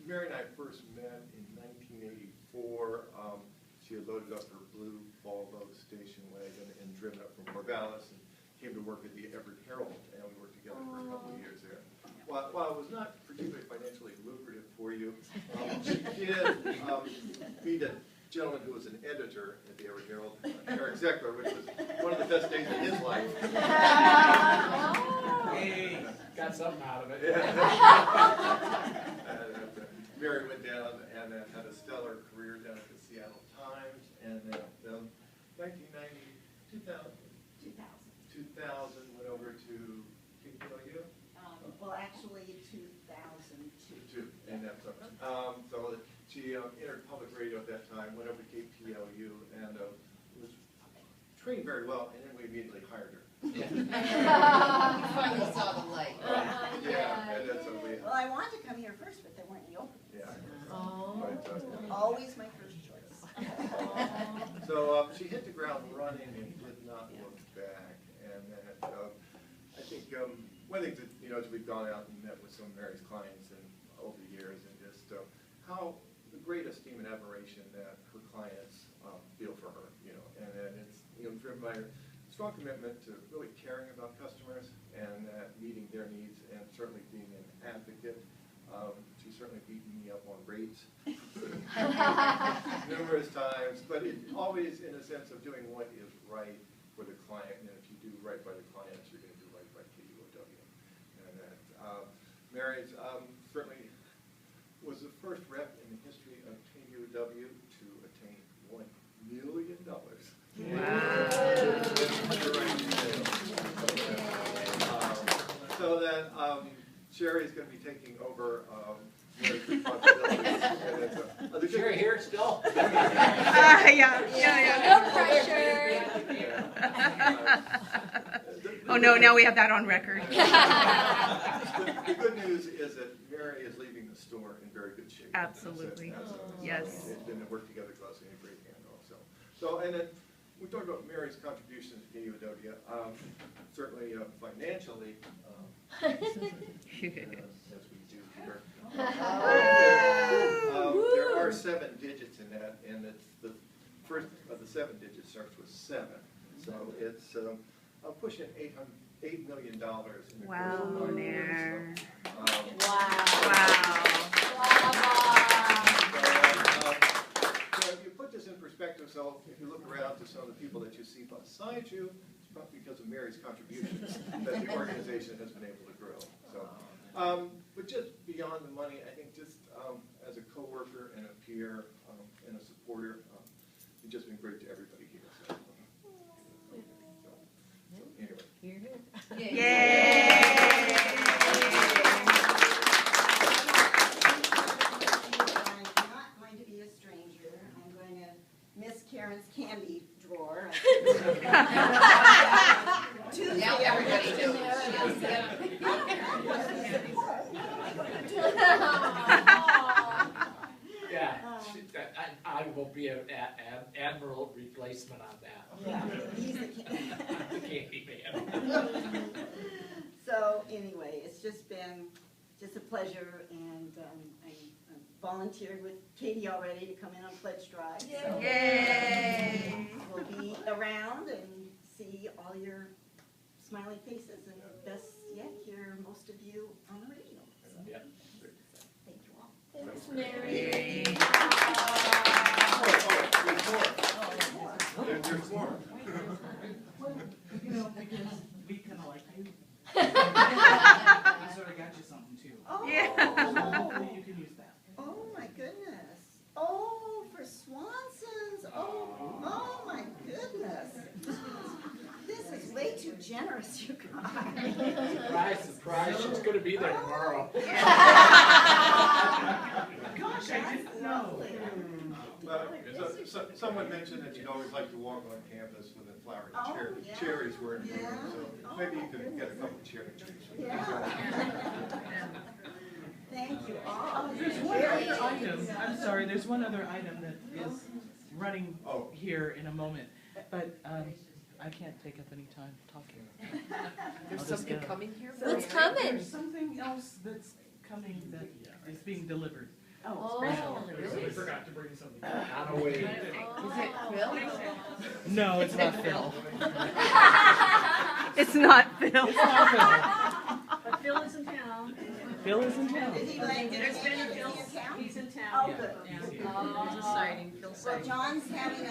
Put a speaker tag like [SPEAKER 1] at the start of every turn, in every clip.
[SPEAKER 1] Mary and I first met in 1984. She had loaded up her blue Volvo station wagon and driven up from Corvallis and came to work at the Everett Herald, and we worked together for a couple of years there. While it was not particularly financially lucrative for you, she did meet a gentleman who was an editor at the Everett Herald, Eric Zeckler, which was one of the best days of his life.
[SPEAKER 2] Hey, got something out of it.
[SPEAKER 1] Mary went down and had a stellar career down at the Seattle Times, and then 2000 went over to KPLU.
[SPEAKER 3] Well, actually, 2002.
[SPEAKER 1] And that's so she entered public radio at that time, went over to KPLU, and was trained very well, and then we immediately hired her.
[SPEAKER 4] You finally saw the light.
[SPEAKER 1] Yeah, and that's what we.
[SPEAKER 3] Well, I wanted to come here first, but there weren't any openings.
[SPEAKER 1] Yeah.
[SPEAKER 3] But, always my first choice.
[SPEAKER 1] So she hit the ground running and did not look back. And then I think one thing that, as we've gone out and met with some of Mary's clients and over the years, and just how the great esteem and admiration that her clients feel for her, and then it's driven by her strong commitment to really caring about customers and meeting their needs, and certainly being an advocate. She's certainly beaten me up on rates numerous times, but always in a sense of doing what is right for the client. And if you do right by the clients, you're going to do right by KUOW. And Mary's certainly was the first rep in the history of KUOW to attain $1 million. So that Sherry is going to be taking over Mary's responsibilities.
[SPEAKER 2] Sherry here still?
[SPEAKER 5] Yeah.
[SPEAKER 4] No pressure.
[SPEAKER 5] Oh no, now we have that on record.
[SPEAKER 1] The good news is that Mary is leaving the store in very good shape.
[SPEAKER 5] Absolutely. Yes.
[SPEAKER 1] They've worked together closely in a great hand also. So, and then we talked about Mary's contributions to KUOW. Certainly financially, as we do here. There are 7 digits in that, and it's the first of the 7 digits starts with 7. So it's pushing $8 million in the course of 9 years. So if you put this in perspective, so if you look around to some of the people that you see beside you, it's probably because of Mary's contributions that the organization has been able to grow. So, but just beyond the money, I think just as a coworker and a peer and a supporter, you've just been great to everybody here. So anyway.
[SPEAKER 5] Yay!
[SPEAKER 3] I'm not going to be a stranger. I'm going to miss Karen's candy drawer.
[SPEAKER 4] Now everybody knows.
[SPEAKER 2] Yeah, I will be an admiral replacement on that.
[SPEAKER 3] Yeah, he's the
[SPEAKER 2] The candy man.
[SPEAKER 3] So anyway, it's just been a pleasure, and I volunteered with Katie already to come in on Pledge Drive. So
[SPEAKER 5] Yay!
[SPEAKER 3] we'll be around and see all your smiling faces, and best yet, hear most of you on the radio. So,
[SPEAKER 2] Yeah.
[SPEAKER 3] thank you all.
[SPEAKER 4] Thanks, Mary.
[SPEAKER 5] Yay.
[SPEAKER 1] There's more.
[SPEAKER 6] Because we kind of like you. I sort of got you something too.
[SPEAKER 3] Oh,
[SPEAKER 5] Yeah.
[SPEAKER 6] Hopefully you can use that.
[SPEAKER 3] oh my goodness. Oh, for Swanson's. Oh my goodness. This is way too generous, you guys.
[SPEAKER 2] Surprise, surprise, she's going to be there tomorrow.
[SPEAKER 6] Gosh, I didn't know.
[SPEAKER 1] Someone mentioned that you'd always like to walk on campus with a flower
[SPEAKER 3] Oh, yeah.
[SPEAKER 1] cherries were in bloom,
[SPEAKER 3] Yeah.
[SPEAKER 1] so maybe you could get a couple of cherry trees.
[SPEAKER 3] Yeah. Thank you all.
[SPEAKER 6] There's one other item, I'm sorry, there's one other item that is running here in a moment, but I can't take up any time talking.
[SPEAKER 4] There's
[SPEAKER 6] I'll just
[SPEAKER 4] something
[SPEAKER 6] go.
[SPEAKER 4] coming here?
[SPEAKER 3] So
[SPEAKER 4] What's coming?
[SPEAKER 6] There's something else that's coming that is being delivered.
[SPEAKER 4] Oh, really?
[SPEAKER 2] forgot to bring something. Not away.
[SPEAKER 4] Is it Phil?
[SPEAKER 6] No, it's not Phil.
[SPEAKER 5] It's not Phil.
[SPEAKER 6] It's not Phil.
[SPEAKER 7] But Phil is in town.
[SPEAKER 6] Phil is in town.
[SPEAKER 3] Did he like,
[SPEAKER 7] There's been a
[SPEAKER 3] in
[SPEAKER 7] Phil,
[SPEAKER 3] your town?
[SPEAKER 7] he's in
[SPEAKER 3] Oh,
[SPEAKER 7] town.
[SPEAKER 3] good.
[SPEAKER 7] There's a sighting, Phil
[SPEAKER 3] Well,
[SPEAKER 7] sighting.
[SPEAKER 3] John's having a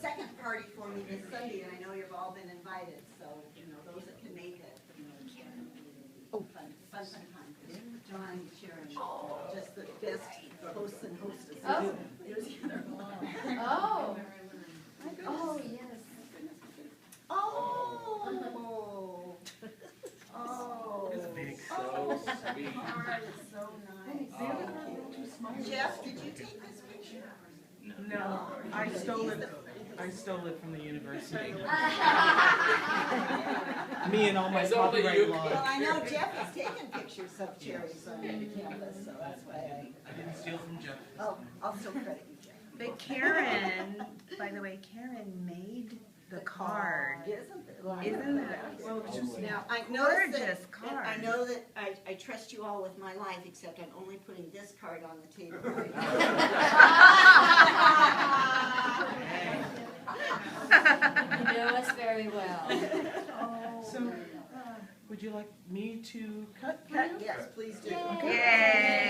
[SPEAKER 3] second party for me this Sunday, and I know you've all been invited, so, you know, those that can make it. Oh, fun time. John and Sharon, just the best hosts and hostesses.
[SPEAKER 4] Oh.
[SPEAKER 3] There's the other one.
[SPEAKER 4] Oh,
[SPEAKER 3] My goodness.
[SPEAKER 4] oh, yes.
[SPEAKER 3] Oh. Oh.
[SPEAKER 6] It's big.
[SPEAKER 2] So sweet.
[SPEAKER 3] Card is so nice. Thank you. Jeff, did you take this picture?
[SPEAKER 6] No, I stole it. I stole it from the university. Me and all my
[SPEAKER 2] It's only
[SPEAKER 6] copyright
[SPEAKER 2] you.
[SPEAKER 6] law.
[SPEAKER 3] Well, I know Jeff has taken pictures of cherries on the campus, so that's why
[SPEAKER 6] I didn't steal from Jeff.
[SPEAKER 3] I'll still credit you, Jeff.
[SPEAKER 5] But Karen, by the way, Karen made the card.
[SPEAKER 3] Isn't it?
[SPEAKER 5] Isn't that
[SPEAKER 6] Well, it's just,
[SPEAKER 3] Now, I noticed
[SPEAKER 5] gorgeous
[SPEAKER 3] that,
[SPEAKER 5] card?
[SPEAKER 3] I know that I trust you all with my life, except I'm only putting this card on the table right
[SPEAKER 4] You know us very well.
[SPEAKER 6] so, would you like me to cut for
[SPEAKER 3] now.
[SPEAKER 6] you?
[SPEAKER 3] Yes, please do.
[SPEAKER 5] Yay.